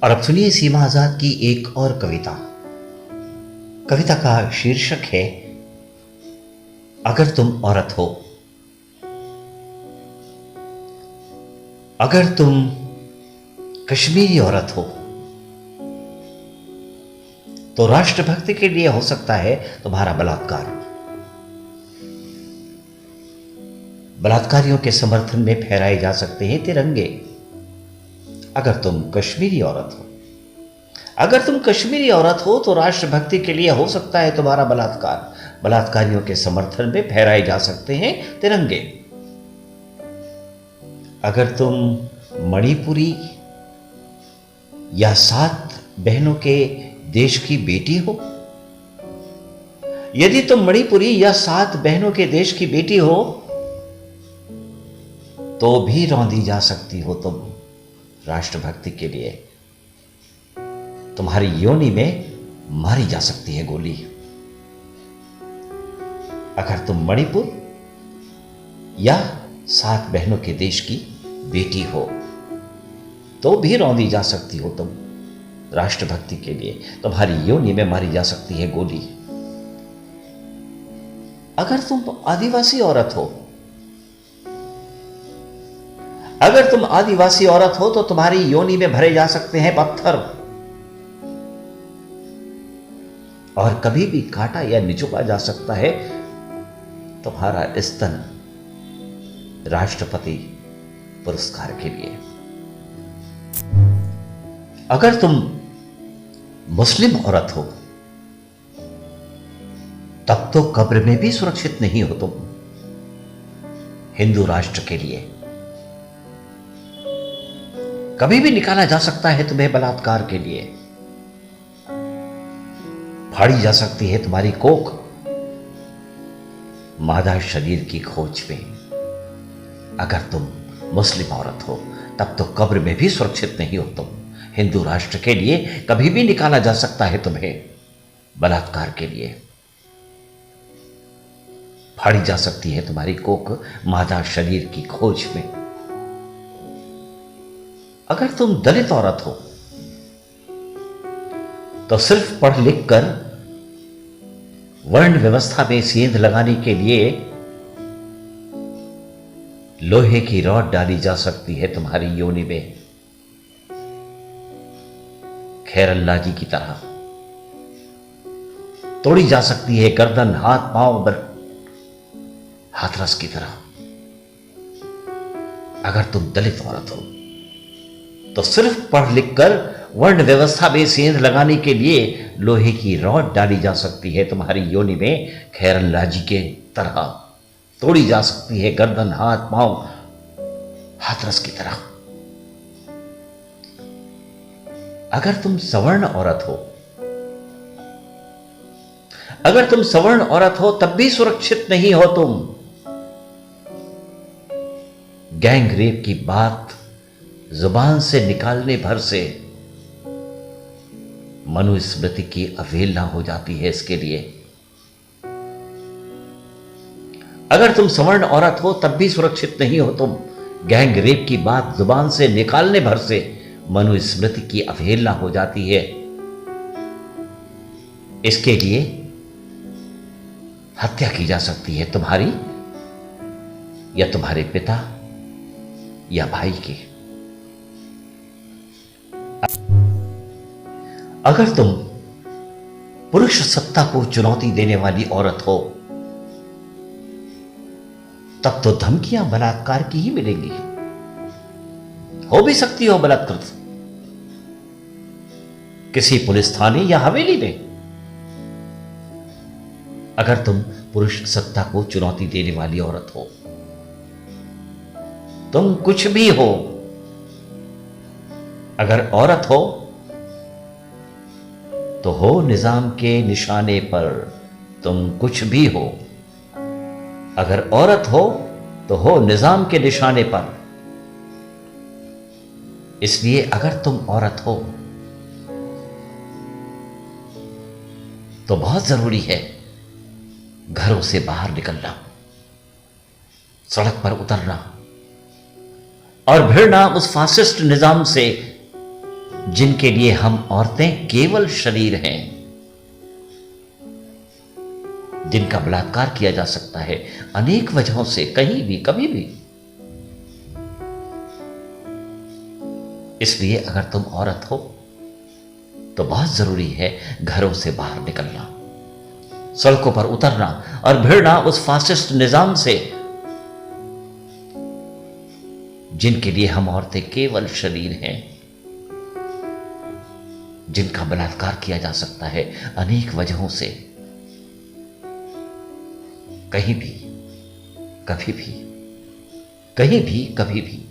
और अब सुनिए सीमा आजाद की एक और कविता। कविता का शीर्षक है अगर तुम औरत हो। अगर तुम कश्मीरी औरत हो तो राष्ट्रभक्ति के लिए हो सकता है तुम्हारा बलात्कार। बलात्कारियों के समर्थन में फहराए जा सकते हैं तिरंगे। अगर तुम कश्मीरी औरत हो, अगर तुम कश्मीरी औरत हो तो राष्ट्रभक्ति के लिए हो सकता है तुम्हारा बलात्कार। बलात्कारियों के समर्थन में फहराए जा सकते हैं तिरंगे। अगर तुम मणिपुरी या 7 बहनों के देश की बेटी हो, यदि तुम मणिपुरी या 7 बहनों के देश की बेटी हो तो भी रौंदी जा सकती हो तुम राष्ट्रभक्ति के लिए। तुम्हारी योनि में मारी जा सकती है गोली। अगर तुम मणिपुर या 7 बहनों के देश की बेटी हो तो भी रौंदी जा सकती हो तुम राष्ट्रभक्ति के लिए। तुम्हारी योनि में मारी जा सकती है गोली। अगर तुम आदिवासी औरत हो, अगर तुम आदिवासी औरत हो तो तुम्हारी योनि में भरे जा सकते हैं पत्थर और कभी भी काटा या निचोड़ा जा सकता है तुम्हारा स्तन राष्ट्रपति पुरस्कार के लिए। अगर तुम मुस्लिम औरत हो तब तो कब्र में भी सुरक्षित नहीं हो तुम हिंदू राष्ट्र के लिए। कभी भी निकाला जा सकता है तुम्हें बलात्कार के लिए। फाड़ी जा सकती है तुम्हारी कोख मादा शरीर की खोज में। अगर तुम मुस्लिम औरत हो तब तो कब्र में भी सुरक्षित नहीं हो तुम हिंदू राष्ट्र के लिए। कभी भी निकाला जा सकता है तुम्हें बलात्कार के लिए। फाड़ी जा सकती है तुम्हारी कोख मादा शरीर की खोज में। अगर तुम दलित औरत हो तो सिर्फ पढ़ लिख कर वर्ण व्यवस्था में सेंध लगाने के लिए लोहे की रॉड डाली जा सकती है तुम्हारी योनि में। खैर अल्लाह जी की तरह तोड़ी जा सकती है गर्दन, हाथ, पांव, हाथरस की तरह। अगर तुम दलित औरत हो तो सिर्फ पढ़ लिख कर वर्ण व्यवस्था में सेंध लगाने के लिए लोहे की रॉड डाली जा सकती है तुम्हारी योनि में। खैर अल्लाह जी के तरह तोड़ी जा सकती है गर्दन, हाथ, पांव, हाथरस की तरह। अगर तुम सवर्ण औरत हो, अगर तुम सवर्ण औरत हो तब भी सुरक्षित नहीं हो तुम गैंग रेप की बात जुबान से निकालने भर से मनुस्मृति की अवहेलना हो जाती है इसके लिए। अगर तुम सवर्ण औरत हो तब भी सुरक्षित नहीं हो तुम गैंग रेप की बात जुबान से निकालने भर से मनुस्मृति की अवहेलना हो जाती है। इसके लिए हत्या की जा सकती है तुम्हारी या तुम्हारे पिता या भाई की। अगर तुम पुरुष सत्ता को चुनौती देने वाली औरत हो तब तो धमकियां बलात्कार की ही मिलेंगी। हो भी सकती हो बलात्कृत किसी पुलिस थाने या हवेली में। अगर तुम पुरुष सत्ता को चुनौती देने वाली औरत हो, तुम कुछ भी हो। अगर औरत हो तो हो निजाम के निशाने पर, तुम कुछ भी हो। अगर औरत हो तो हो निजाम के निशाने पर। इसलिए अगर तुम औरत हो तो बहुत जरूरी है घरों से बाहर निकलना, सड़क पर उतरना और भिड़ना उस फासिस्ट निजाम से जिनके लिए हम औरतें केवल शरीर हैं, जिनका बलात्कार किया जा सकता है अनेक वजहों से, कहीं भी कभी भी। इसलिए अगर तुम औरत हो तो बहुत जरूरी है घरों से बाहर निकलना, सड़कों पर उतरना और भिड़ना उस फासिस्ट निजाम से जिनके लिए हम औरतें केवल शरीर हैं, जिनका बलात्कार किया जा सकता है अनेक वजहों से, कहीं भी कभी भी, कहीं भी कभी भी।